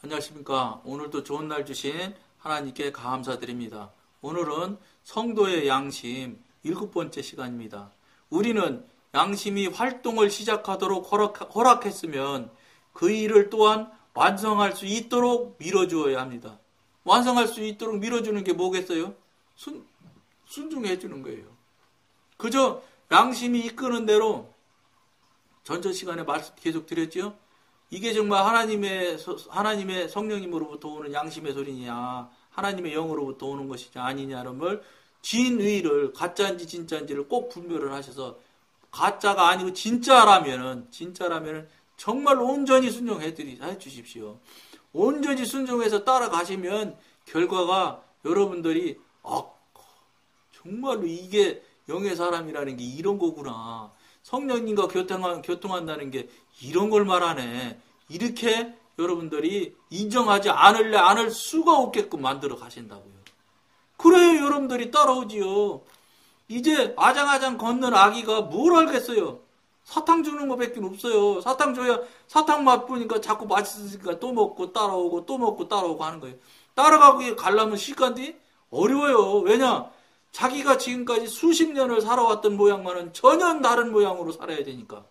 안녕하십니까. 오늘도 좋은 날 주신 하나님께 감사드립니다. 오늘은 성도의 양심 7번째 시간입니다. 우리는 양심이 활동을 시작하도록 허락했으면 그 일을 또한 완성할 수 있도록 밀어주어야 합니다. 완성할 수 있도록 밀어주는 게 뭐겠어요? 순종해 주는 거예요. 그저 양심이 이끄는 대로 전전 시간에 말씀 계속 드렸죠? 이게 정말 하나님의 성령님으로부터 오는 양심의 소리냐, 하나님의 영으로부터 오는 것이냐 아니냐는 걸 진의를 가짜인지 진짜인지를 꼭 분별을 하셔서 가짜가 아니고 진짜라면은 정말 온전히 순종해 주십시오. 온전히 순종해서 따라가시면 결과가 여러분들이 정말로 이게 영의 사람이라는 게 이런 거구나. 성령님과 교통한다는 게 이런 걸 말하네. 이렇게 여러분들이 인정하지 않을 수가 없게끔 만들어 가신다고요. 그래야 여러분들이 따라오지요. 이제 아장아장 걷는 아기가 뭘 알겠어요. 사탕 주는 거밖에 없어요. 사탕 줘야 사탕 맛보니까 자꾸 맛있으니까 또 먹고 따라오고 또 먹고 따라오고 하는 거예요. 따라가고 가려면 시간이 어려워요. 왜냐? 자기가 지금까지 수십 년을 살아왔던 모양과는 전혀 다른 모양으로 살아야 되니까.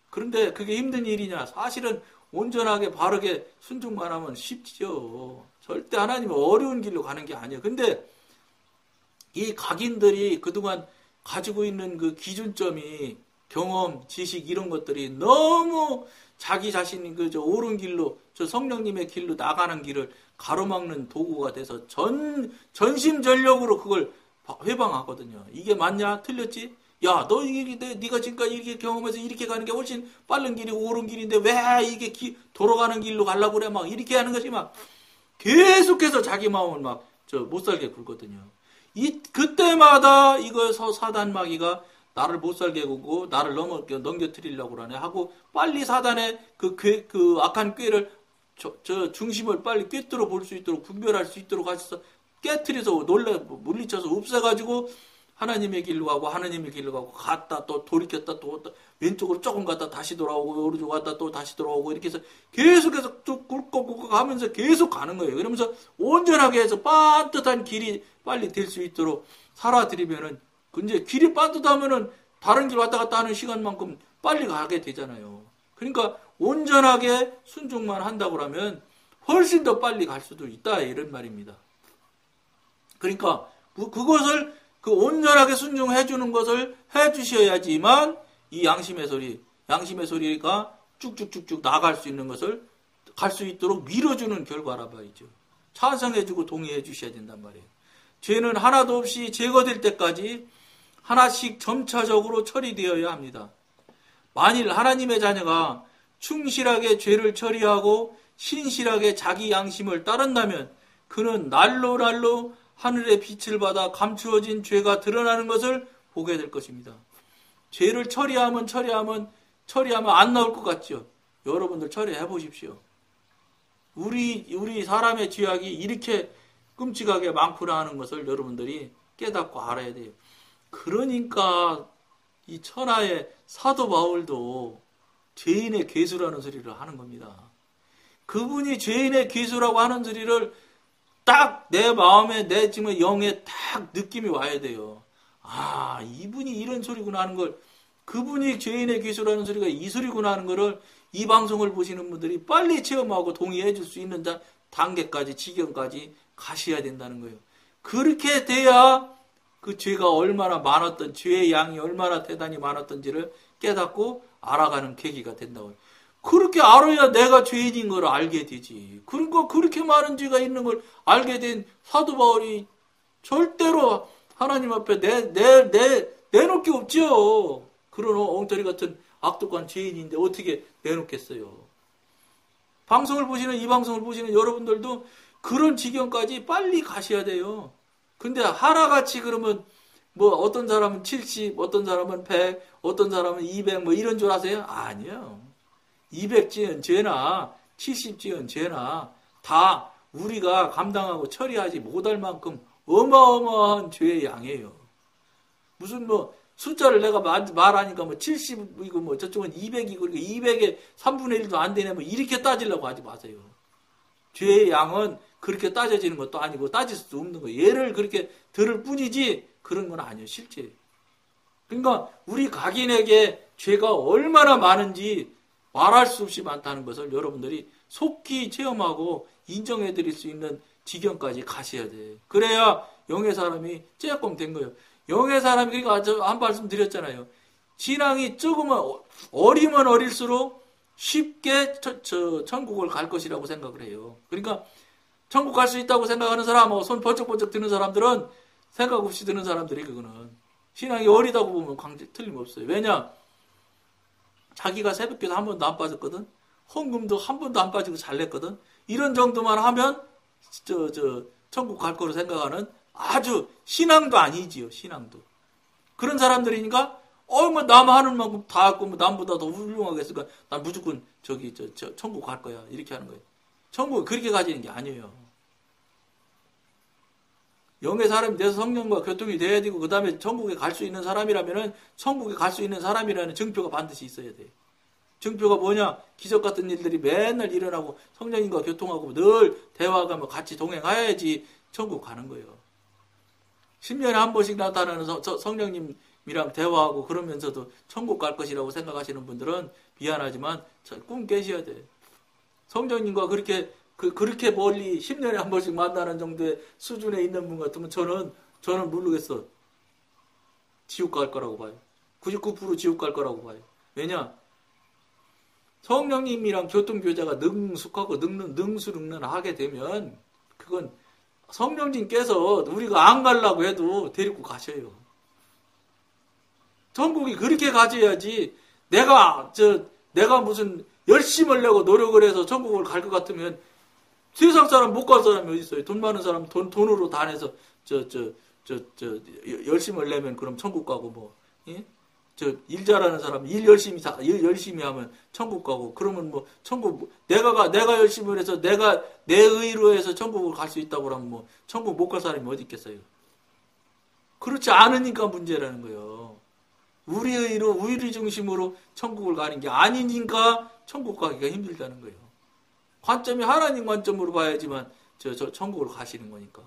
그런데 그게 힘든 일이냐? 사실은 온전하게 바르게 순종만 하면 쉽죠. 절대 하나님은 어려운 길로 가는 게 아니에요. 근데 이 각인들이 그동안 가지고 있는 그 기준점이 경험, 지식 이런 것들이 너무 자기 자신이 그 옳은 길로 저 성령님의 길로 나가는 길을 가로막는 도구가 돼서 전심전력으로 그걸 회방하거든요. 이게 맞냐? 틀렸지? 야, 너 이게 네가 지금까지 이렇게 경험해서 이렇게 가는 게 훨씬 빠른 길이고 옳은 길인데 왜 이게 돌아가는 길로 가려고 그래? 막 이렇게 하는 것이 막 계속해서 자기 마음을 막 못 살게 굴거든요. 그때마다 이거 사단 마귀가 나를 못 살게 구고 나를 넘겨뜨리려고 그러네 하고 빨리 사단의 그 악한 꾀를 중심을 빨리 꿰뚫어 볼 수 있도록 분별할 수 있도록 하셔서 깨트려서 물리쳐서 없애가지고 하나님의 길로 가고 하나님의 길로 가고 갔다 또 돌이켰다 또 왼쪽으로 조금 갔다 다시 돌아오고 오른쪽 갔다 또 다시 돌아오고 이렇게 해서 계속해서 쭉 굴꺽굴꺽 하면서 계속 가는 거예요. 그러면서 온전하게 해서 반듯한 길이 빨리 될 수 있도록 살아드리면은 이제 길이 반듯하면은 다른 길 왔다 갔다 하는 시간만큼 빨리 가게 되잖아요. 그러니까 온전하게 순종만 한다고 하면 훨씬 더 빨리 갈 수도 있다 이런 말입니다. 그러니까 그것을 온전하게 순종해 주는 것을 해 주셔야지만 이 양심의 소리가 쭉쭉쭉쭉 나갈 수 있는 것을 갈 수 있도록 밀어주는 결과라 말이죠. 찬성해 주고 동의해 주셔야 된단 말이에요. 죄는 하나도 없이 제거될 때까지 하나씩 점차적으로 처리되어야 합니다. 만일 하나님의 자녀가 충실하게 죄를 처리하고 신실하게 자기 양심을 따른다면 그는 날로 하늘의 빛을 받아 감추어진 죄가 드러나는 것을 보게 될 것입니다. 죄를 처리하면 안 나올 것 같죠? 여러분들 처리해 보십시오. 우리 사람의 죄악이 이렇게 끔찍하게 많구나 하는 것을 여러분들이 깨닫고 알아야 돼요. 그러니까 이 천하의 사도 바울도 죄인의 괴수라는 소리를 하는 겁니다. 그분이 죄인의 괴수라고 하는 소리를 딱 내 마음에 내 지금 영에 딱 느낌이 와야 돼요. 아, 이분이 이런 소리구나 하는 걸, 그분이 죄인의 괴수라는 소리가 이 소리구나 하는 거를 이 방송을 보시는 분들이 빨리 체험하고 동의해 줄 수 있는 단계까지 지경까지 가셔야 된다는 거예요. 그렇게 돼야 그 죄가 얼마나 많았던, 죄의 양이 얼마나 대단히 많았던지를 깨닫고 알아가는 계기가 된다고요. 그렇게 알아야 내가 죄인인 걸 알게 되지. 그러니까 그렇게 많은 죄가 있는 걸 알게 된 사도 바울이 절대로 하나님 앞에 내놓을 게 없죠. 그런 엉터리 같은 악독한 죄인인데 어떻게 내놓겠어요. 이 방송을 보시는 여러분들도 그런 지경까지 빨리 가셔야 돼요. 근데 하나같이 그러면 뭐 어떤 사람은 70, 어떤 사람은 100, 어떤 사람은 200 뭐 이런 줄 아세요? 아니요. 200 지은 죄나 70 지은 죄나 다 우리가 감당하고 처리하지 못할 만큼 어마어마한 죄의 양이에요. 무슨 숫자를 내가 말하니까 뭐 70이고 뭐 저쪽은 200이고 200의 3분의 1도 안 되네 뭐 이렇게 따지려고 하지 마세요. 죄의 양은 그렇게 따져지는 것도 아니고 따질 수도 없는 거예요. 예를 그렇게 들을 뿐이지 그런 건 아니에요. 실제. 그러니까 우리 각인에게 죄가 얼마나 많은지 말할 수 없이 많다는 것을 여러분들이 속히 체험하고 인정해 드릴 수 있는 지경까지 가셔야 돼. 그래야 영의 사람이 조금 된 거예요. 영의 사람이 그러니까 한 말씀 드렸잖아요. 신앙이 조금은 어리면 어릴수록 쉽게 천국을 갈 것이라고 생각을 해요. 그러니까 천국 갈 수 있다고 생각하는 사람, 손 번쩍번쩍 드는 사람들은 생각 없이 드는 사람들이 그거는 신앙이 어리다고 보면 틀림없어요. 왜냐? 자기가 새벽기도 한 번도 안 빠졌거든. 헌금도 한 번도 안 빠지고 잘 냈거든. 이런 정도만 하면 천국 갈 거로 생각하는 아주 신앙도 아니지요. 신앙도. 그런 사람들이니까 뭐 남 하는 만큼 다 했고 뭐 남보다 더 훌륭하게 했으니까 난 무조건 천국 갈 거야. 이렇게 하는 거예요. 천국을 그렇게 가지는 게 아니에요. 영의 사람이 돼서 성령과 교통이 돼야 되고 그 다음에 천국에 갈 수 있는 사람이라면은 천국에 갈 수 있는 사람이라는 증표가 반드시 있어야 돼요. 증표가 뭐냐? 기적 같은 일들이 맨날 일어나고 성령님과 교통하고 늘 대화하고 같이 동행해야지 천국 가는 거예요. 10년에 한 번씩 나타나는 성령님이랑 대화하고 그러면서도 천국 갈 것이라고 생각하시는 분들은 미안하지만 꿈 깨셔야 돼. 성령님과 그렇게 멀리 10년에 한 번씩 만나는 정도의 수준에 있는 분 같으면 저는 모르겠어. 지옥 갈 거라고 봐요. 99% 지옥 갈 거라고 봐요. 왜냐? 성령님이랑 교통교제가 능숙하고 능수능란하게 되면 그건 성령님께서 우리가 안 가려고 해도 데리고 가셔요. 천국이 그렇게 가져야지 내가 무슨 열심을 내고 노력을 해서 천국을 갈 것 같으면 세상 사람 못 갈 사람이 어디 있어요? 돈 많은 사람 돈으로 다 내서 열심을 내면 그럼 천국 가고 뭐 예? 일 잘하는 사람 일 열심히 하면 천국 가고 그러면 뭐 천국 내가 열심히 해서 내가 내 의로 해서 천국을 갈 수 있다고 하면 뭐 천국 못 갈 사람이 어디 있겠어요? 그렇지 않으니까 문제라는 거예요. 우리 의로 우리 중심으로 천국을 가는 게 아니니까 천국 가기가 힘들다는 거예요. 관점이 하나님 관점으로 봐야지만 천국을 가시는 거니까.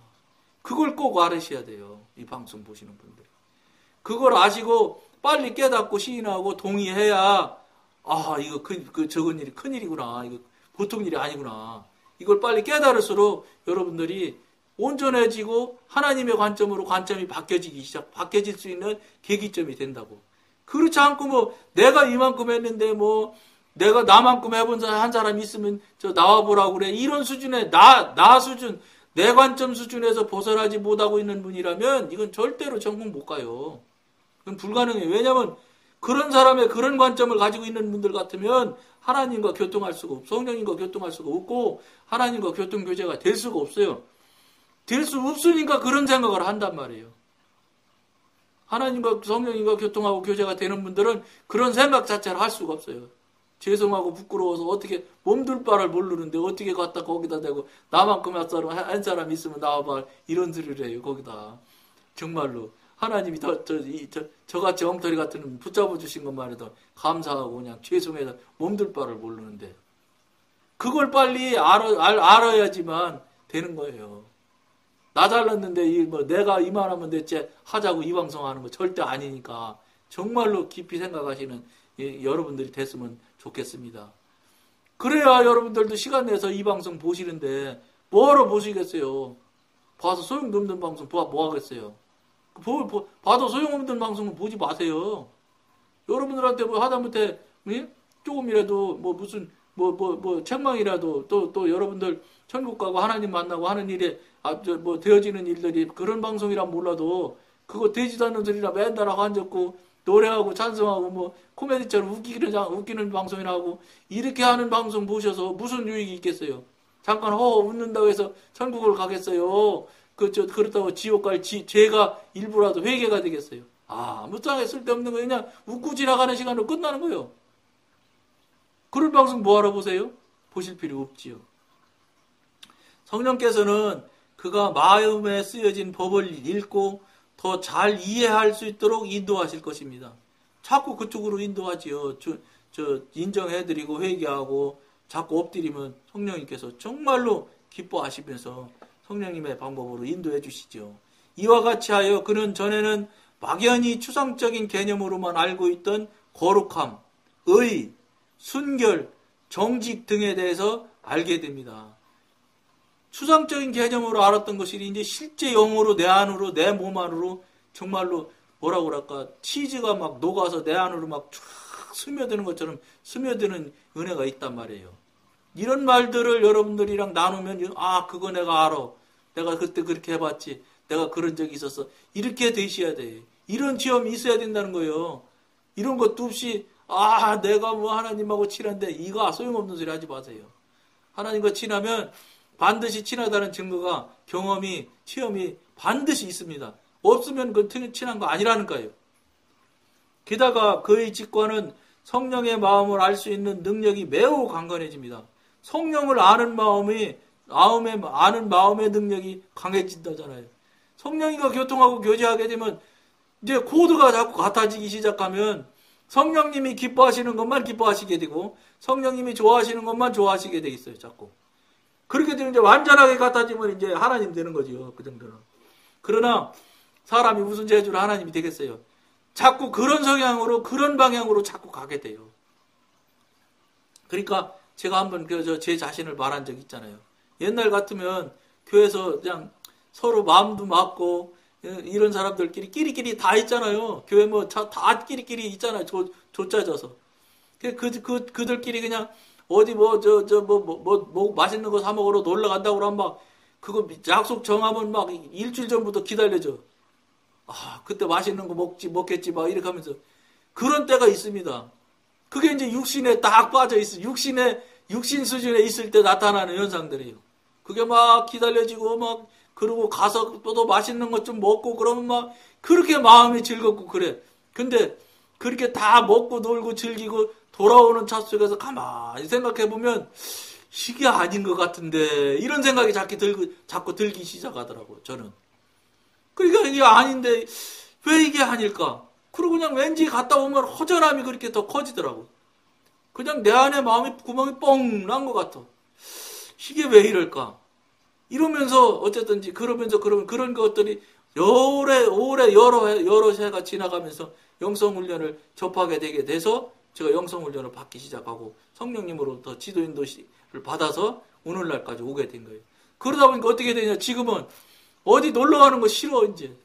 그걸 꼭 알으셔야 돼요. 이 방송 보시는 분들. 그걸 아시고 빨리 깨닫고 시인하고 동의해야 이거 적은 일이 큰일이구나. 이거 보통 일이 아니구나. 이걸 빨리 깨달을수록 여러분들이 온전해지고 하나님의 관점으로 관점이 바뀌어질 수 있는 계기점이 된다고. 그렇지 않고 뭐 내가 이만큼 했는데 뭐 내가 나만큼 해본 한 사람이 있으면 나와보라고 그래. 이런 수준의 나 수준, 내 관점 수준에서 벗어나지 못하고 있는 분이라면 이건 절대로 천국 못 가요. 그건 불가능해요. 왜냐하면 그런 사람의 그런 관점을 가지고 있는 분들 같으면 하나님과 교통할 수가 없고 성령님과 교통할 수가 없고 하나님과 교통교제가 될 수가 없어요. 될 수 없으니까 그런 생각을 한단 말이에요. 하나님과 성령님과 교통하고 교제가 되는 분들은 그런 생각 자체를 할 수가 없어요. 죄송하고 부끄러워서 어떻게 몸둘 바를 모르는데 어떻게 갖다 거기다 대고 나만큼 한 사람 있으면 나와봐 이런 소리를 해요. 거기다 정말로 하나님이 저같이 엉터리 같은 놈 붙잡아 주신 것만 해도 감사하고 그냥 죄송해서 몸둘 바를 모르는데 그걸 빨리 알아야지만 되는 거예요. 나 잘났는데 내가 이만하면 됐지 하자고 이 방송하는 거 절대 아니니까 정말로 깊이 생각하시는 여러분들이 됐으면 좋겠습니다. 그래야 여러분들도 시간 내서 이 방송 보시는데 뭐하러 보시겠어요? 봐서 소용도 없는 방송 뭐 하겠어요? 봐도 소용없는 방송은 보지 마세요. 여러분들한테 뭐 하다못해 조금이라도 뭐 무슨 뭐 책망이라도 또 여러분들 천국 가고 하나님 만나고 하는 일에 뭐 되어지는 일들이 그런 방송이란 몰라도 그거 되지도 않는 소리라 맨날 하고 앉았고 노래하고 찬송하고 뭐 코미디처럼 웃기는 방송이나 하고 이렇게 하는 방송 보셔서 무슨 유익이 있겠어요? 잠깐 웃는다고 해서 천국을 가겠어요? 그렇다고 지옥 갈 죄가 일부라도 회개가 되겠어요? 아무짝에 쓸데없는 거 그냥 웃고 지나가는 시간으로 끝나는 거예요. 그런 방송 뭐하러 보세요? 보실 필요 없지요. 성령께서는 그가 마음에 쓰여진 법을 읽고 더 잘 이해할 수 있도록 인도하실 것입니다. 자꾸 그쪽으로 인도하지요. 인정해드리고 회개하고 자꾸 엎드리면 성령님께서 정말로 기뻐하시면서 성령님의 방법으로 인도해 주시죠. 이와 같이 하여 그는 전에는 막연히 추상적인 개념으로만 알고 있던 거룩함, 의, 순결, 정직 등에 대해서 알게 됩니다. 추상적인 개념으로 알았던 것이 이제 실제 영으로 내 안으로 내 몸 안으로 정말로 뭐라고 그럴까 치즈가 막 녹아서 내 안으로 막 쫙 스며드는 것처럼 스며드는 은혜가 있단 말이에요. 이런 말들을 여러분들이랑 나누면 아 그거 내가 알아. 내가 그때 그렇게 해봤지. 내가 그런 적이 있었어. 이렇게 되셔야 돼. 이런 체험이 있어야 된다는 거예요. 이런 것도 없이 아 내가 뭐 하나님하고 친한데 이거 소용없는 소리 하지 마세요. 하나님과 친하면 반드시 친하다는 증거가 경험이 체험이 반드시 있습니다. 없으면 그 친한 거 아니라는 거예요. 게다가 그의 직관은 성령의 마음을 알 수 있는 능력이 매우 강건해집니다. 성령을 아는 아는 마음의 능력이 강해진다잖아요. 성령이가 교통하고 교제하게 되면 이제 코드가 자꾸 같아지기 시작하면 성령님이 기뻐하시는 것만 기뻐하시게 되고 성령님이 좋아하시는 것만 좋아하시게 돼 있어요. 자꾸. 그렇게 되면 이제 완전하게 같아지면 이제 하나님 되는 거죠. 그 정도는. 그러나 사람이 무슨 재주로 하나님이 되겠어요. 자꾸 그런 성향으로 그런 방향으로 자꾸 가게 돼요. 그러니까 제가 한번 제 자신을 말한 적이 있잖아요. 옛날 같으면 교회에서 그냥 서로 마음도 맞고 이런 사람들끼리 끼리끼리 다 있잖아요. 교회 뭐 다 끼리끼리 있잖아요. 조짜져서. 그들끼리 그냥 어디 뭐 맛있는 거 사 먹으러 놀러 간다고 그러면 막 그거 약속 정하면 막 일주일 전부터 기다려줘. 아, 그때 맛있는 거 먹겠지 막 이렇게 하면서 그런 때가 있습니다. 그게 이제 육신에 딱 빠져 있어. 육신 수준에 있을 때 나타나는 현상들이에요. 그게 막 기다려지고 막 그러고 가서 또 맛있는 것 좀 먹고 그러면 막 그렇게 마음이 즐겁고 그래. 근데 그렇게 다 먹고 놀고 즐기고 돌아오는 차 속에서 가만히 생각해 보면 이게 아닌 것 같은데 이런 생각이 자꾸 들기 시작하더라고요. 저는. 그러니까 이게 아닌데 왜 이게 아닐까? 그리고 그냥 왠지 갔다 오면 허전함이 그렇게 더 커지더라고. 그냥 내 안에 마음이 구멍이 뻥 난 것 같아. 이게 왜 이럴까? 이러면서 어쨌든지 그러면 그런 것들이 여러 해가 지나가면서 영성훈련을 접하게 되게 돼서 제가 영성훈련을 받기 시작하고 성령님으로부터 지도인도를 받아서 오늘날까지 오게 된 거예요. 그러다 보니까 어떻게 되냐? 지금은 어디 놀러 가는 거 싫어 이제.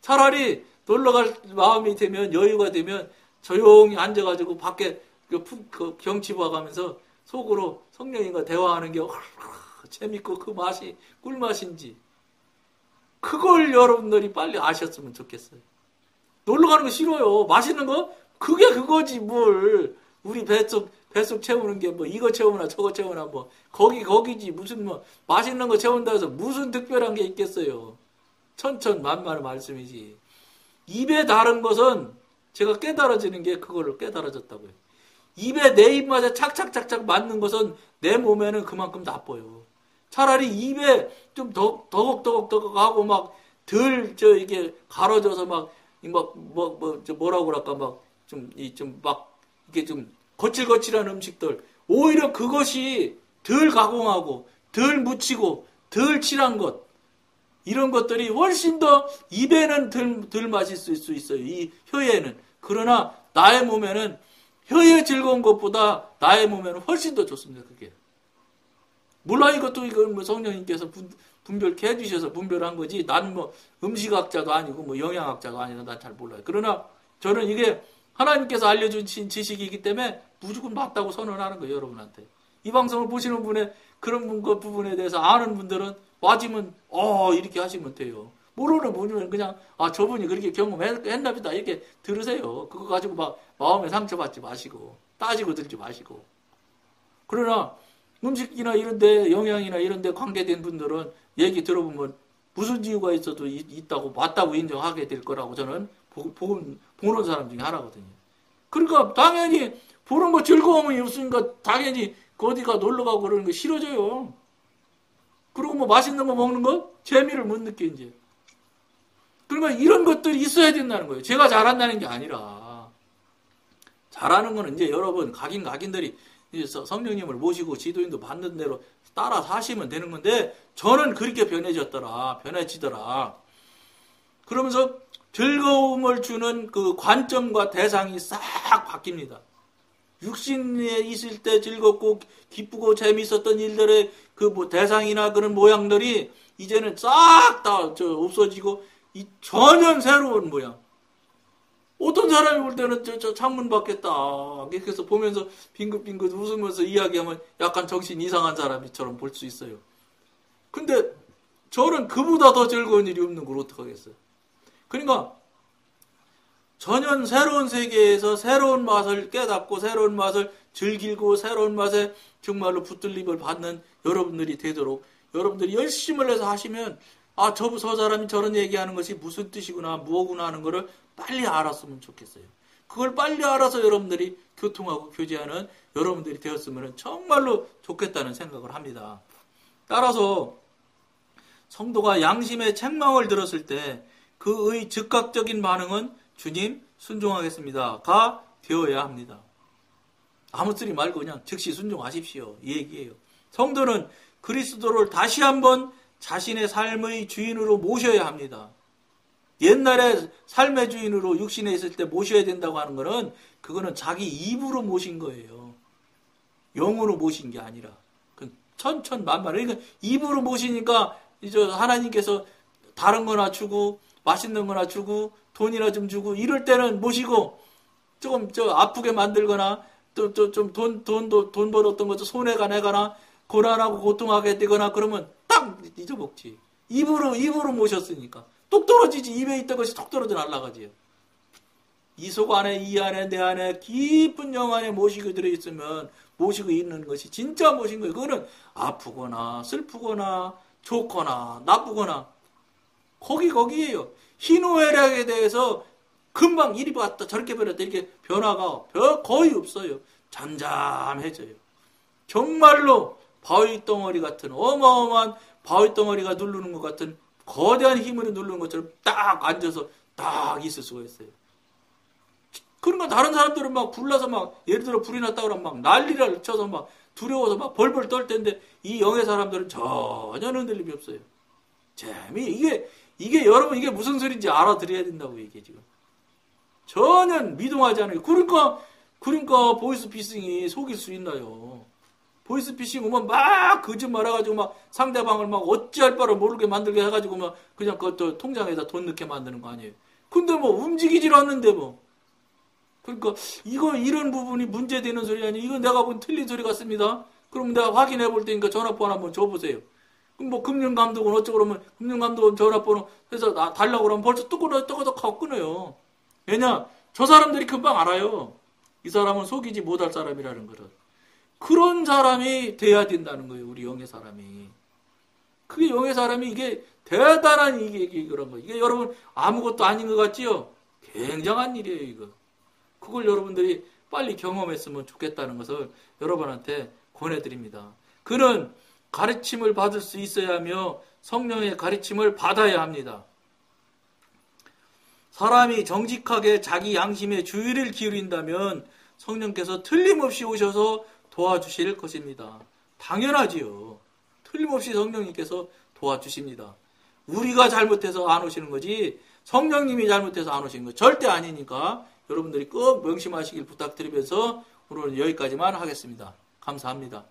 차라리 놀러 갈 마음이 되면 여유가 되면 조용히 앉아가지고 밖에 그 경치 봐가면서 속으로 성령님과 대화하는 게 재밌고 그 맛이 꿀맛인지 그걸 여러분들이 빨리 아셨으면 좋겠어요. 놀러 가는 거 싫어요. 맛있는 거? 그게 그거지 뭘. 우리 뱃속 채우는 게 뭐 이거 채우나 저거 채우나 뭐 거기지 무슨 뭐 맛있는 거 채운다 해서 무슨 특별한 게 있겠어요. 천천만만한 말씀이지. 입에 다른 것은 제가 깨달아지는 게 그거를 깨달아졌다고요. 입에 내 입맛에 착착착착 맞는 것은 내 몸에는 그만큼 나빠요. 차라리 입에 좀 더걱더걱 하고 막 이게 가려져서 뭐라고 그럴까 이게 좀 거칠거칠한 음식들 오히려 그것이 덜 가공하고 덜 묻히고 덜 칠한 것 이런 것들이 훨씬 더 입에는 덜 맛있을 수 있어요. 이 혀에는. 그러나 나의 몸에는 혀의 즐거운 것보다 나의 몸에는 훨씬 더 좋습니다. 그게. 물론 이것도 뭐 성령님께서 분별케 해주셔서 분별한 거지. 나는 뭐 음식학자도 아니고 뭐 영양학자도 아니라 난 잘 몰라요. 그러나 저는 이게 하나님께서 알려주신 지식이기 때문에 무조건 맞다고 선언하는 거예요. 여러분한테. 이 방송을 보시는 분의 그런 부분에 대해서 아는 분들은 맞으면 이렇게 하시면 돼요. 모르는 분은 그냥 저분이 그렇게 경험했나 보다 이렇게 들으세요. 그거 가지고 막 마음에 상처받지 마시고 따지고 들지 마시고. 그러나 음식이나 이런데 영양이나 이런데 관계된 분들은 얘기 들어보면 무슨 이유가 있어도 있다고 맞다고 인정하게 될 거라고 저는 보는 사람 중에 하나거든요. 그러니까 당연히 보는 거 즐거움이 없으니까 당연히 어디가 놀러 가고 그러는 거 싫어져요. 그리고 뭐 맛있는 거 먹는 거 재미를 못 느껴 이제. 그러니까 이런 것들이 있어야 된다는 거예요. 제가 잘한다는 게 아니라. 잘하는 거는 이제 여러분, 각인들이 이제 성령님을 모시고 지도인도 받는 대로 따라 사시면 되는 건데, 저는 그렇게 변해지더라. 그러면서 즐거움을 주는 그 관점과 대상이 싹 바뀝니다. 육신에 있을 때 즐겁고 기쁘고 재미있었던 일들의 그 뭐 대상이나 그런 모양들이 이제는 싹 다 없어지고 전혀 새로운 모양. 어떤 사람이 볼 때는 저 창문 밖에 딱 이렇게 보면서 빙긋빙긋 웃으면서 이야기하면 약간 정신 이상한 사람처럼 볼 수 있어요. 근데 저는 그보다 더 즐거운 일이 없는 걸 어떡하겠어요. 그러니까 전혀 새로운 세계에서 새로운 맛을 깨닫고 새로운 맛을 즐기고 새로운 맛에 정말로 붙들림을 받는 여러분들이 되도록 여러분들이 열심을 해서 하시면 저 사람이 저런 얘기하는 것이 무슨 뜻이구나 뭐구나 하는 거를 빨리 알았으면 좋겠어요. 그걸 빨리 알아서 여러분들이 교통하고 교제하는 여러분들이 되었으면 정말로 좋겠다는 생각을 합니다. 따라서 성도가 양심의 책망을 들었을 때 그의 즉각적인 반응은 주님 순종하겠습니다가 되어야 합니다. 아무 소리 말고 그냥 즉시 순종하십시오. 이 얘기예요. 성도는 그리스도를 다시 한번 자신의 삶의 주인으로 모셔야 합니다. 옛날에 삶의 주인으로 육신에 있을 때 모셔야 된다고 하는 것은 그거는 자기 입으로 모신 거예요. 영으로 모신 게 아니라 천천만만. 그러니까 입으로 모시니까 이제 하나님께서 다른 거나 주고 맛있는 거나 주고 돈이나 좀 주고 이럴 때는 모시고 조금 아프게 만들거나 또 좀 돈 벌었던 것도 손해가 내거나 고난하고 고통하게 되거나 그러면 딱 잊어먹지. 입으로 모셨으니까 똑 떨어지지. 입에 있던 것이 톡 떨어져 날아가지요. 이 속 안에 이 안에 내 안에 깊은 영 안에 모시고 들어있으면 모시고 있는 것이 진짜 모신 거예요. 그거는 아프거나 슬프거나 좋거나 나쁘거나 거기에요. 희노애락에 대해서 금방 이리 왔다 저렇게 변했다 이렇게 변화가 거의 없어요. 잠잠해져요. 정말로 바위덩어리 같은 어마어마한 바위덩어리가 누르는 것 같은 거대한 힘으로 누르는 것처럼 딱 앉아서 딱 있을 수가 있어요. 그러니까 다른 사람들은 막 불나서 막 예를 들어 불이 났다 그러면 막 난리를 쳐서 막 두려워서 막 벌벌 떨 텐데 이 영의 사람들은 전혀 흔들림이 없어요. 이게 여러분 이게 무슨 소리인지 알아들어야 된다고 이게 지금. 전혀 미동하지 않아요. 그러니까 보이스피싱이 속일 수 있나요? 보이스피싱 오면 막 거짓말 해가지고 막 상대방을 막 어찌할 바를 모르게 만들게 해가지고 막 그냥 그것도 통장에다 돈 넣게 만드는 거 아니에요. 근데 뭐 움직이질 않는데 뭐. 그러니까 이런 부분이 문제되는 소리 아니에요. 이거 내가 본 틀린 소리 같습니다. 그럼 내가 확인해 볼 테니까 전화번호 한번 줘보세요. 그럼 뭐 금융감독은 어쩌고 그러면 금융감독은 전화번호 해서 달라고 그러면 벌써 뜨거덕하고 끊어요. 왜냐? 저 사람들이 금방 알아요. 이 사람은 속이지 못할 사람이라는 거를. 그런 사람이 돼야 된다는 거예요. 우리 영의 사람이. 그게 영의 사람이 이게 대단한 이게 그런 거. 이게 여러분 아무것도 아닌 것 같지요? 굉장한 일이에요, 이거. 그걸 여러분들이 빨리 경험했으면 좋겠다는 것을 여러분한테 권해드립니다. 그는 가르침을 받을 수 있어야 하며 성령의 가르침을 받아야 합니다. 사람이 정직하게 자기 양심에 주의를 기울인다면 성령께서 틀림없이 오셔서 도와주실 것입니다. 당연하지요. 틀림없이 성령님께서 도와주십니다. 우리가 잘못해서 안 오시는 거지 성령님이 잘못해서 안 오시는 거 절대 아니니까 여러분들이 꼭 명심하시길 부탁드리면서 오늘은 여기까지만 하겠습니다. 감사합니다.